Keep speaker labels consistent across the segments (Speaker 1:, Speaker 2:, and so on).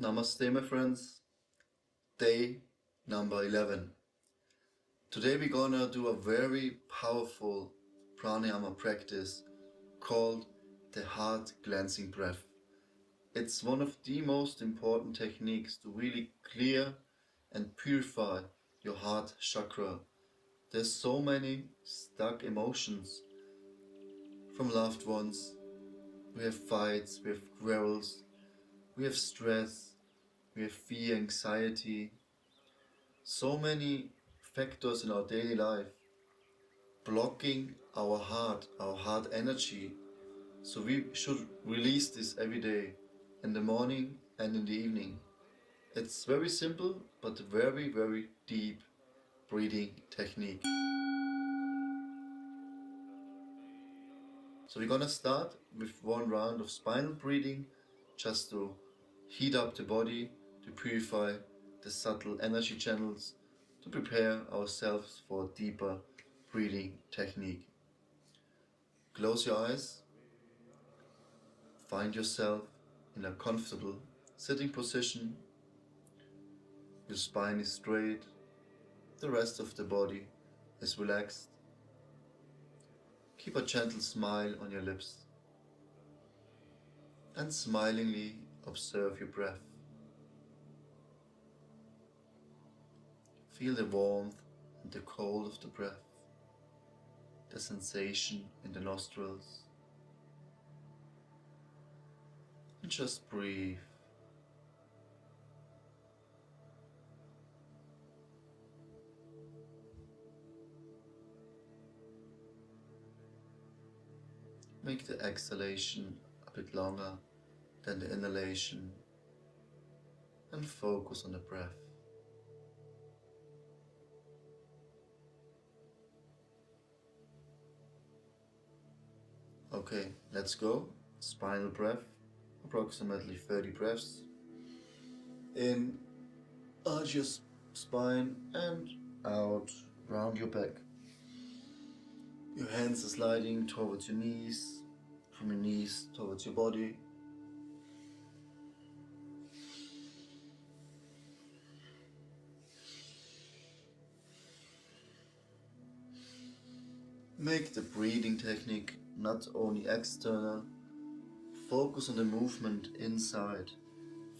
Speaker 1: Namaste, my friends. Day number 11. Today we're gonna do a very powerful pranayama practice called the heart cleansing breath. It's one of the most important techniques to really clear and purify your heart chakra. There's so many stuck emotions from loved ones. We have fights, we have quarrels, we have stress, we have fear, anxiety. So many factors in our daily life blocking our heart energy. So we should release this every day, in the morning and in the evening. It's very simple but very, very deep breathing technique. So we're gonna start with one round of spinal breathing just to heat up the body, to purify the subtle energy channels, to prepare ourselves for a deeper breathing technique. Close your eyes, find yourself in a comfortable sitting position. Your spine is straight, the rest of the body is relaxed. Keep a gentle smile on your lips and smilingly observe your breath. Feel the warmth and the cold of the breath, the sensation in the nostrils, and just breathe. Make the exhalation a bit longer than the inhalation and focus on the breath. Okay, let's go. Spinal breath, approximately 30 breaths. In, arch your spine and out, round your back. Your hands are sliding towards your knees, from your knees towards your body. Make the breathing technique not only external, focus on the movement inside.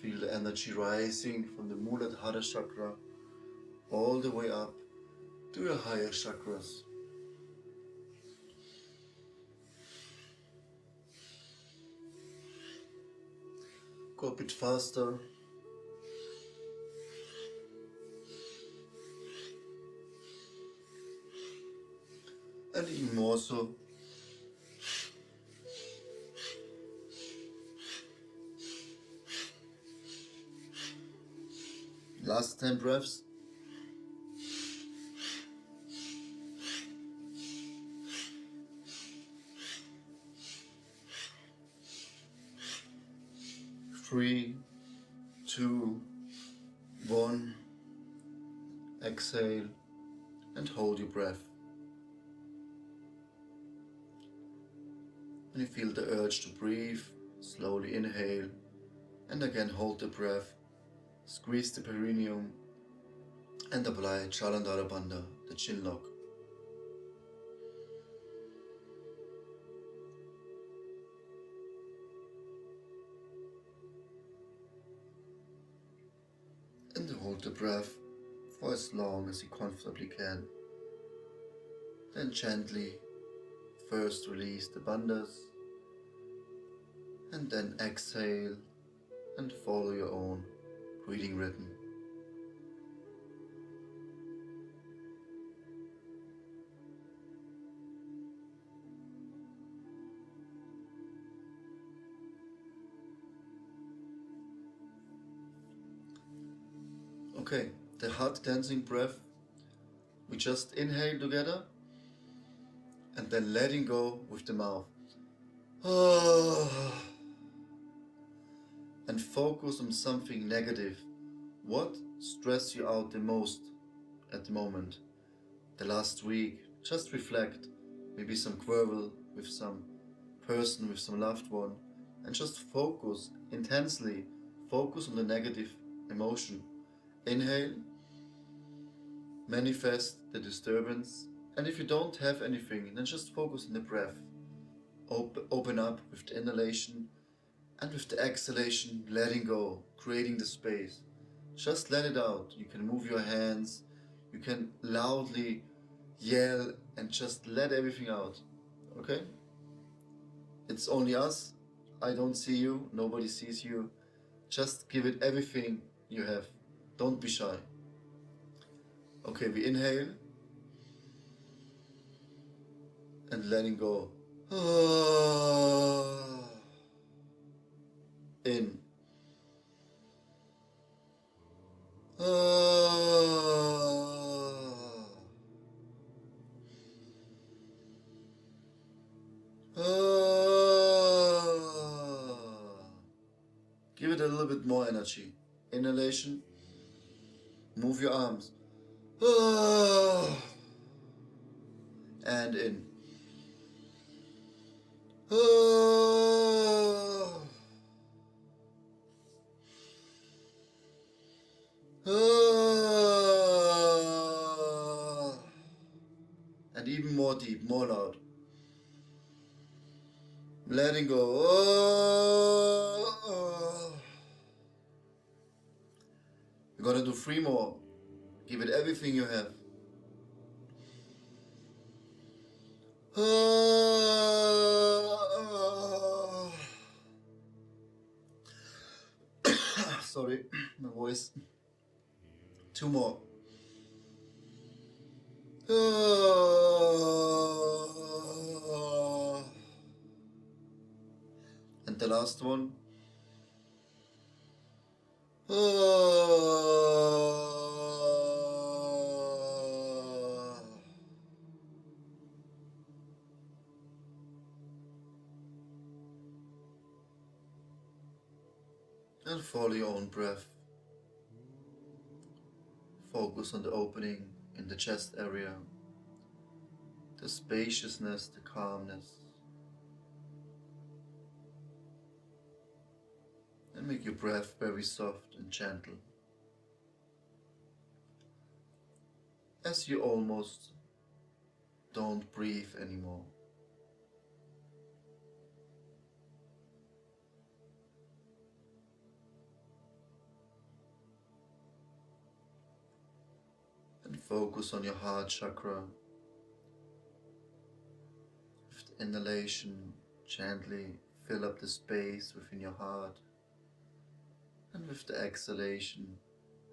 Speaker 1: Feel the energy rising from the Muladhara chakra all the way up to your higher chakras. Go a bit faster. And even more so. Last 10 breaths. Three, two, one. Exhale and hold your breath. When you feel the urge to breathe, slowly inhale and again hold the breath. Squeeze the perineum and apply Jalandhara Bandha, the chin lock. And hold the breath for as long as you comfortably can. Then gently first release the bandhas and then exhale and follow your own breathing rhythm. Okay, the heart cleansing breath, we just inhale together and then letting go with the mouth. And focus on something negative. What stressed you out the most at the moment? The last week, just reflect. Maybe some quarrel with some person, with some loved one, and just focus intensely. focus on the negative emotion. Inhale, manifest the disturbance, and if you don't have anything, then just focus on the breath. Open up with the inhalation, and with the exhalation, letting go, creating the space. Just let it out. You can move your hands, you can loudly yell, and just let everything out. Okay? It's only us. I don't see you, nobody sees you. Just give it everything you have. Don't be shy. Okay, we inhale and letting go. In. Give it a little bit more energy. Inhalation. Move your arms. And in. And even more deep, more loud. Letting go. You're gonna do 3 more. Give it everything you have. Sorry, my voice. 2 more. And the last one. And follow your own breath. Focus on the opening in the chest area, the spaciousness, the calmness. And make your breath very soft and gentle, as you almost don't breathe anymore. And focus on your heart chakra. With the inhalation, gently fill up the space within your heart. And with the exhalation,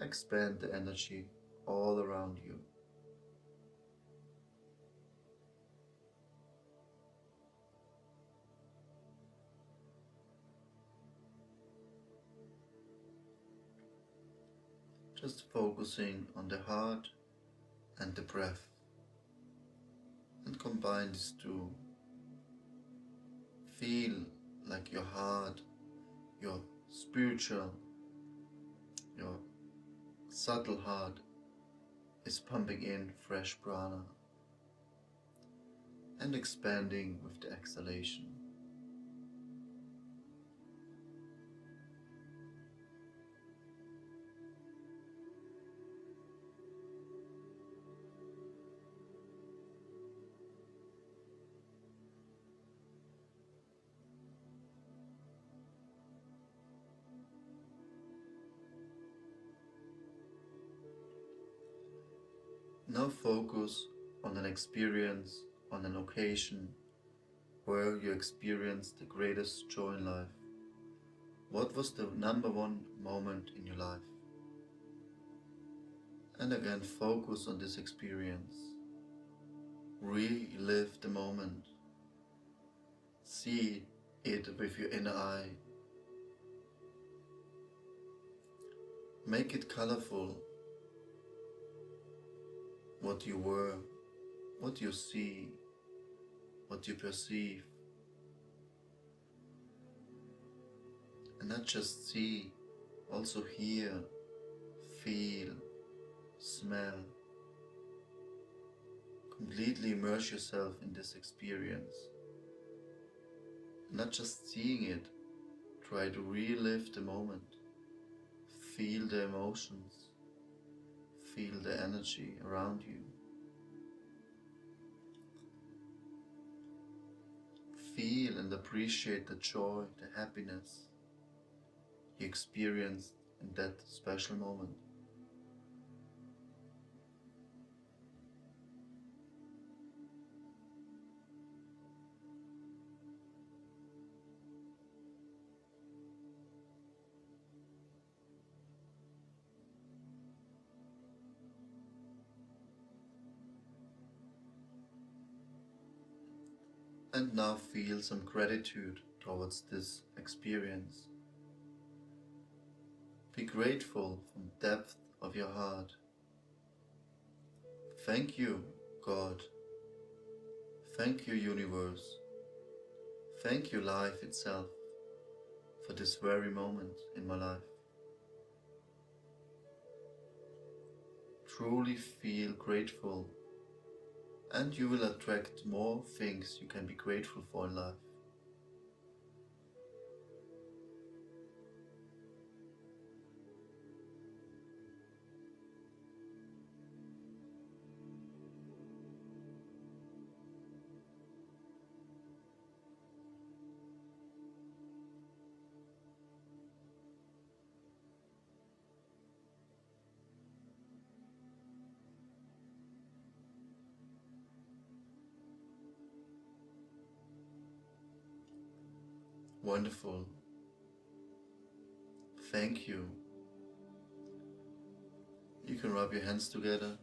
Speaker 1: expand the energy all around you. Just focusing on the heart and the breath, and combine these two. Feel like your heart, your spiritual, your subtle heart is pumping in fresh prana and expanding with the exhalation. Now focus on an experience, on an occasion where you experienced the greatest joy in life. What was the #1 moment in your life? And again, focus on this experience. Relive the moment. See it with your inner eye. Make it colorful. What you were, what you see, what you perceive. And not just see, also hear, feel, smell. Completely immerse yourself in this experience. Not just seeing it, try to relive the moment. feel the emotions, feel the energy around you. Feel and appreciate the joy, the happiness you experienced in that special moment. And now feel some gratitude towards this experience. Be grateful from the depth of your heart. Thank you, God. Thank you, universe. Thank you, life itself, for this very moment in my life. Truly feel grateful, and you will attract more things you can be grateful for in life. Wonderful. Thank you. You can rub your hands together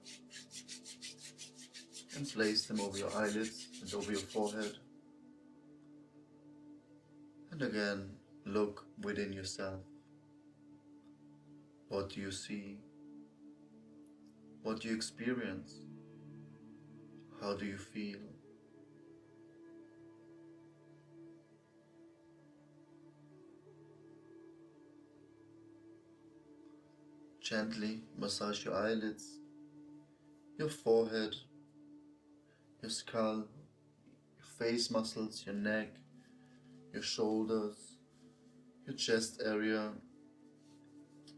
Speaker 1: and place them over your eyelids and over your forehead. And again, look within yourself. What do you see? What do you experience? How do you feel? Gently massage your eyelids, your forehead, your skull, your face muscles, your neck, your shoulders, your chest area,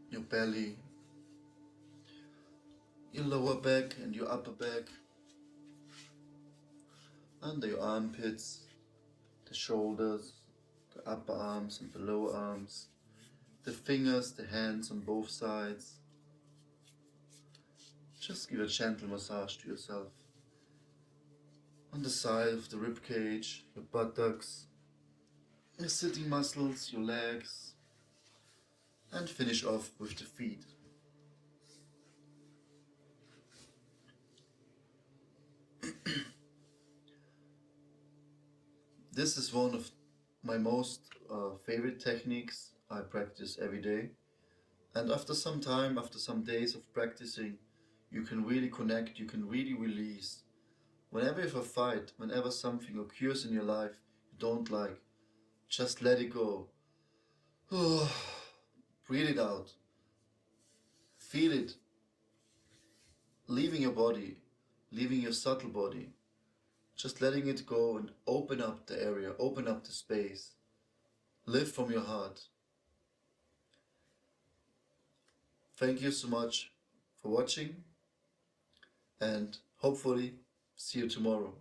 Speaker 1: your belly, your lower back and your upper back, under your armpits, the shoulders, the upper arms and the lower arms, the fingers, the hands on both sides. Just give a gentle massage to yourself. On the side of the rib cage, your buttocks, your sitting muscles, your legs, and finish off with the feet. This is one of my most favorite techniques I practice every day. And after some time, after some days of practicing, you can really connect, you can really release. Whenever you have a fight, whenever something occurs in your life you don't like, just let it go. Breathe it out. Feel it. Leaving your body, leaving your subtle body. Just letting it go and open up the area, open up the space. Live from your heart. Thank you so much for watching, and hopefully see you tomorrow.